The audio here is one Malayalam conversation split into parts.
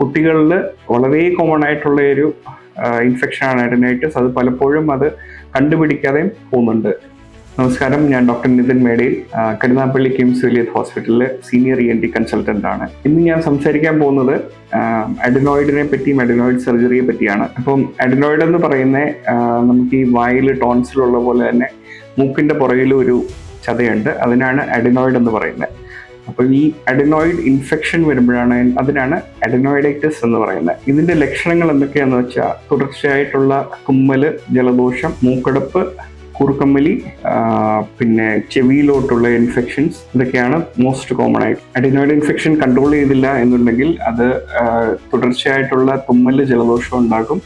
കുട്ടികളിൽ വളരെ കോമൺ ആയിട്ടുള്ള ഒരു ഇൻഫെക്ഷനാണ് അഡിനൈറ്റിസ്. അത് പലപ്പോഴും അത് കണ്ടുപിടിക്കാതെയും പോകുന്നുണ്ട്. നമസ്കാരം, ഞാൻ ഡോക്ടർ നിതിൻ മേഡയിൽ, കരുനാഗപ്പള്ളി കിംസ് വില്യത്ത് ഹോസ്പിറ്റലിലെ സീനിയർ ENT കൺസൾട്ടന്റ് ആണ്. ഇന്ന് ഞാൻ സംസാരിക്കാൻ പോകുന്നത് അഡിനോയിഡിനെ പറ്റിയും അഡിനോയിഡ് സർജറിയെ പറ്റിയാണ്. അപ്പം അഡിനോയിഡ് എന്ന് പറയുന്ന നമുക്ക് ഈ വായിൽ ടോൺസിലുള്ള പോലെ തന്നെ മൂക്കിന്റെ പുറകിലും ഒരു ചതയുണ്ട്. അതിനാണ് അഡിനോയിഡ് എന്ന് പറയുന്നത്. അപ്പോൾ ഈ അഡിനോയിഡ് ഇൻഫെക്ഷൻ വരുമ്പോഴാണ് അതിനാണ് അഡിനോയിഡൈറ്റിസ് എന്ന് പറയുന്നത്. ഇതിന്റെ ലക്ഷണങ്ങൾ എന്തൊക്കെയാണെന്ന് വെച്ചാൽ തുടർച്ചയായിട്ടുള്ള തുമ്മല്, ജലദോഷം, മൂക്കടപ്പ്, കൂർക്കമ്പലി, പിന്നെ ചെവിയിലോട്ടുള്ള ഇൻഫെക്ഷൻസ്, ഇതൊക്കെയാണ് മോസ്റ്റ് കോമൺ ആയിട്ട്. അഡിനോയിഡ് ഇൻഫെക്ഷൻ കൺട്രോൾ ചെയ്തില്ല എന്നുണ്ടെങ്കിൽ അത് തുടർച്ചയായിട്ടുള്ള തുമ്മല്, ജലദോഷം ഉണ്ടാക്കും.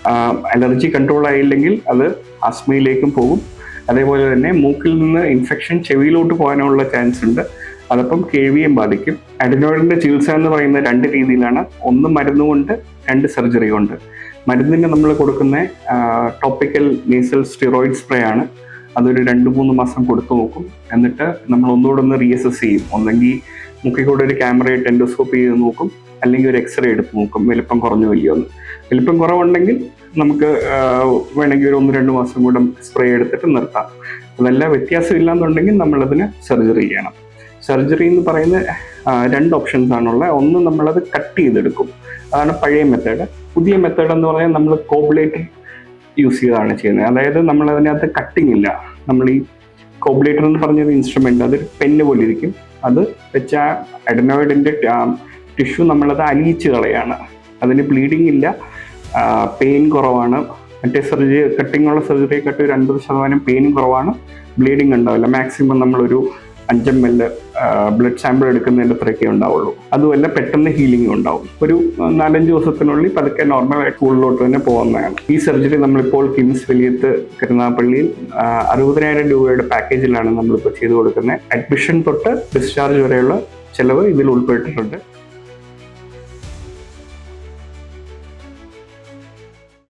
അലർജി കൺട്രോൾ ആയില്ലെങ്കിൽ അത് ആസ്മയിലേക്കും പോകും. അതേപോലെ തന്നെ മൂക്കിൽ നിന്ന് ഇൻഫെക്ഷൻ ചെവിയിലോട്ട് പോകാനുള്ള ചാൻസ് ഉണ്ട്. അതപ്പം കേൾവിയും ബാധിക്കും. അഡിനോയിഡിന്റെ ചികിത്സ എന്ന് പറയുന്ന 2 രീതിയിലാണ്. ഒന്ന് മരുന്നുകൊണ്ട്, 2 സർജറി കൊണ്ട്. മരുന്നിന് നമ്മൾ കൊടുക്കുന്ന ടോപ്പിക്കൽ നേസൽ സ്റ്റിറോയിഡ് സ്പ്രേ ആണ്. അതൊരു 2-3 മാസം കൊടുത്തു നോക്കും. എന്നിട്ട് നമ്മൾ ഒന്നുകൂടെ റീഅസസ് ചെയ്യും. ഒന്നെങ്കിൽ മുക്കിൽ കൂടെ ഒരു ക്യാമറയിട്ട് എൻഡോസ്കോപ്പി ചെയ്ത് നോക്കും, അല്ലെങ്കിൽ ഒരു എക്സ്റേ എടുത്ത് നോക്കും വലിപ്പം കുറഞ്ഞു വലിയോന്ന്. വലിപ്പം കുറവുണ്ടെങ്കിൽ നമുക്ക് വേണമെങ്കിൽ ഒരു 1-2 മാസം കൂടെ സ്പ്രേ എടുത്തിട്ട് നിർത്താം. അതല്ല വ്യത്യാസമില്ല എന്നുണ്ടെങ്കിൽ നമ്മളതിന് സർജറി ചെയ്യണം. സർജറി എന്ന് പറയുന്ന 2 ഓപ്ഷൻസ് ആണുള്ളത്. ഒന്ന്, നമ്മളത് കട്ട് ചെയ്തെടുക്കും. അതാണ് പഴയ മെത്തേഡ്. പുതിയ മെത്തേഡ് എന്ന് പറഞ്ഞാൽ നമ്മൾ കോബ്ലേറ്റ് യൂസ് ചെയ്താണ് ചെയ്യുന്നത്. അതായത് നമ്മൾ അതിനകത്ത് കട്ടിങ് ഇല്ല. നമ്മൾ ഈ കോബ്ലേറ്റർ എന്ന് പറഞ്ഞൊരു ഇൻസ്ട്രുമെന്റ്, അതൊരു പെന്ന് പോലെ ഇരിക്കും. അത് വെച്ച അഡിനോയിഡിന്റെ ടിഷ്യൂ നമ്മളത് അലിയിച്ച് കളയാണ്. അതിന് ബ്ലീഡിങ് ഇല്ല, പെയിൻ കുറവാണ്. മറ്റേ കട്ടിങ് ഉള്ള സർജറിയെക്കാട്ട് 50% പെയിനും കുറവാണ്, ബ്ലീഡിങ് ഉണ്ടാവില്ല. മാക്സിമം നമ്മളൊരു 5 ml ബ്ലഡ് സാമ്പിൾ എടുക്കുന്നതിൻ്റെ അത്രയൊക്കെ ഉണ്ടാവുള്ളൂ. അതുമല്ല പെട്ടെന്ന് ഹീലിംഗ് ഉണ്ടാവും. ഒരു 4-5 ദിവസത്തിനുള്ളിൽ പതുക്കെ നോർമലായിട്ട് സ്കൂളിലോട്ട് തന്നെ പോകുന്നതാണ്. ഈ സർജറി നമ്മളിപ്പോൾ കിംസ് വില്യത്ത് കരുനാഗപ്പള്ളിയിൽ 60,000 രൂപയുടെ പാക്കേജിലാണ് നമ്മളിപ്പോൾ ചെയ്തു കൊടുക്കുന്നത്. അഡ്മിഷൻ തൊട്ട് ഡിസ്ചാർജ് വരെയുള്ള ചെലവ് ഇതിൽ ഉൾപ്പെട്ടിട്ടുണ്ട്.